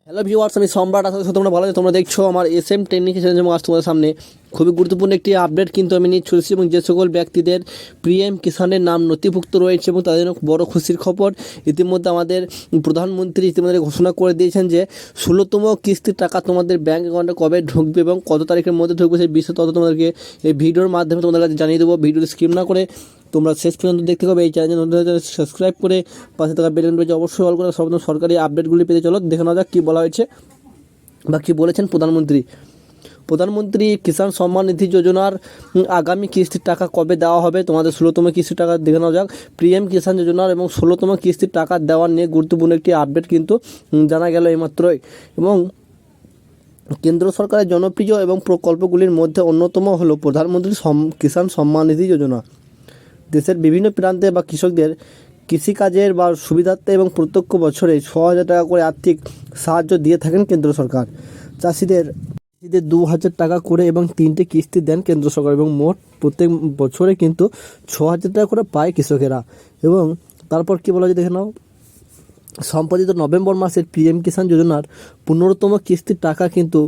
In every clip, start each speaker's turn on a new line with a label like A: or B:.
A: Hello viewers, আমি সম্রাট। আশা করি তোমরা ভালো আছো। তোমরা দেখছো আমার এসএম ট্রেনিং চ্যানেল। আজ তোমাদের সামনে খুবই গুরুত্বপূর্ণ একটি আপডেট কিন্তু আমি নিয়ে চলেছি, এবং যে সকল ব্যক্তিদের পিএম কিষানের নাম নথিভুক্ত রয়েছে এবং তাদের জন্য বড় খুশির খবর। ইতিমধ্যে আমাদের প্রধানমন্ত্রী ইতিমধ্যে ঘোষণা করে দিয়েছেন যে 16তম কিস্তির টাকা তোমাদের ব্যাঙ্ক অ্যাকাউন্টে কবে ঢুকবে এবং কত তারিখের মধ্যে ঢুকবে সেই বিষয়ে তত তোমাদেরকে এই ভিডিওর মাধ্যমে তোমাদের কাছে জানিয়ে দেবো। ভিডিওটি স্কিপ না করে তোমরা শেষ পর্যন্ত দেখতে হবে। এই চ্যানেল সাবস্ক্রাইব করে পাশে থাকা বেল আইকনটি অবশ্যই অল করে সর্বপ্রথম সরকারি আপডেটগুলি পেতে চলো দেখে নেওয়া যাক কী বলা হয়েছে বা কী বলেছেন প্রধানমন্ত্রী কিষাণ সম্মান নিধি যোজনার আগামী কিস্তির টাকা কবে দেওয়া হবে। তোমাদের 16তম কিস্তির টাকা দেখে নেওয়া যাক। পিএম কিষাণ যোজনার এবং 16তম কিস্তির টাকা দেওয়ার নিয়ে গুরুত্বপূর্ণ একটি আপডেট কিন্তু জানা গেল এইমাত্রই। এবং কেন্দ্র সরকারের জনপ্রিয় এবং প্রকল্পগুলির মধ্যে অন্যতম হলো প্রধানমন্ত্রী কিষাণ সম্মান নিধি যোজনা। দেশের বিভিন্ন প্রান্তে বা কৃষকদের কৃষিকাজের বা সুবিধার্থে এবং প্রত্যক্ষ বছরে 6,000 টাকা করে আর্থিক সাহায্য দিয়ে থাকেন কেন্দ্র সরকার। চাষিদের 2,000 টাকা করে এবং 3টে কিস্তি দেন কেন্দ্র সরকার, এবং মোট প্রত্যেক বছরে কিন্তু 6,000 টাকা করে পায় কৃষকেরা। এবং তারপর কী বলা যায় দেখে নাও। সম্পাদিত নভেম্বর মাসের পিএম কিষাণ যোজনার 15তম কিস্তির টাকা কিন্তু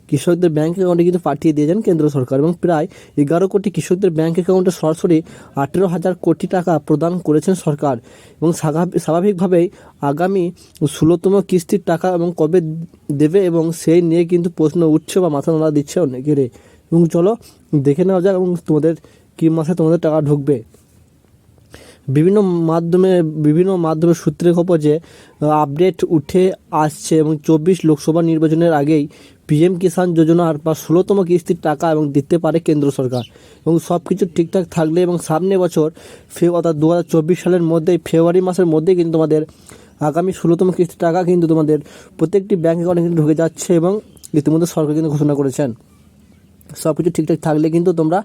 A: কৃষকদের ব্যাঙ্ক অ্যাকাউন্টে কিন্তু পাঠিয়ে দিয়েছেন কেন্দ্র সরকার, এবং প্রায় 11 কোটি কৃষকদের ব্যাঙ্ক অ্যাকাউন্টে সরাসরি 18,000 কোটি টাকা প্রদান করেছেন সরকার। এবং স্বাভাবিকভাবেই আগামী 16তম কিস্তির টাকা এবং কবে দেবে এবং সেই নিয়ে কিন্তু প্রশ্ন উঠছে বা মাথা নাড়া দিচ্ছে অনেকের। এবং চলো দেখে নেওয়া যাক এবং তোমাদের কী মাসে তোমাদের টাকা ঢুকবে। বিভিন্ন মাধ্যমে সূত্রে খবর যে আপডেট উঠে আসছে, এবং 24 লোকসভা নির্বাচনের আগেই পিএম কিষাণ যোজনার বা 16তম কিস্তির টাকা এবং দিতে পারে কেন্দ্র সরকার। এবং সব কিছু ঠিকঠাক থাকলে এবং সামনে বছর অর্থাৎ 2024 সালের মধ্যেই ফেব্রুয়ারি মাসের মধ্যেই কিন্তু তোমাদের আগামী 16তম কিস্তির টাকা কিন্তু তোমাদের প্রত্যেকটি ব্যাঙ্ক অ্যাকাউন্টে কিন্তু ঢুকে যাচ্ছে, এবং ইতিমধ্যে সরকার কিন্তু ঘোষণা করেছেন। সব কিছু ঠিকঠাক থাকলে কিন্তু তোমরা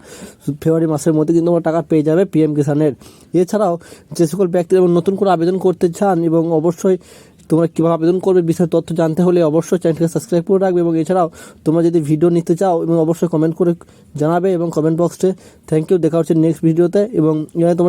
A: ফেব্রুয়ারি মাসের মধ্যে কিন্তু তোমরা টাকা পেয়ে যাবে পিএম কিষানের। এছাড়াও যে সকল ব্যক্তিরা নতুন করে আবেদন করতে চান, এবং অবশ্যই তোমরা কীভাবে আবেদন করবে বিষয়ে তথ্য জানতে হলে অবশ্যই চ্যানেলটিকে সাবস্ক্রাইব করে রাখবে। এবং এছাড়াও তোমরা যদি ভিডিও নিতে চাও এবং অবশ্যই কমেন্ট করে জানাবে এবং কমেন্ট বক্সে থ্যাংক ইউ। দেখা হচ্ছে নেক্সট ভিডিওতে। এবং তোমার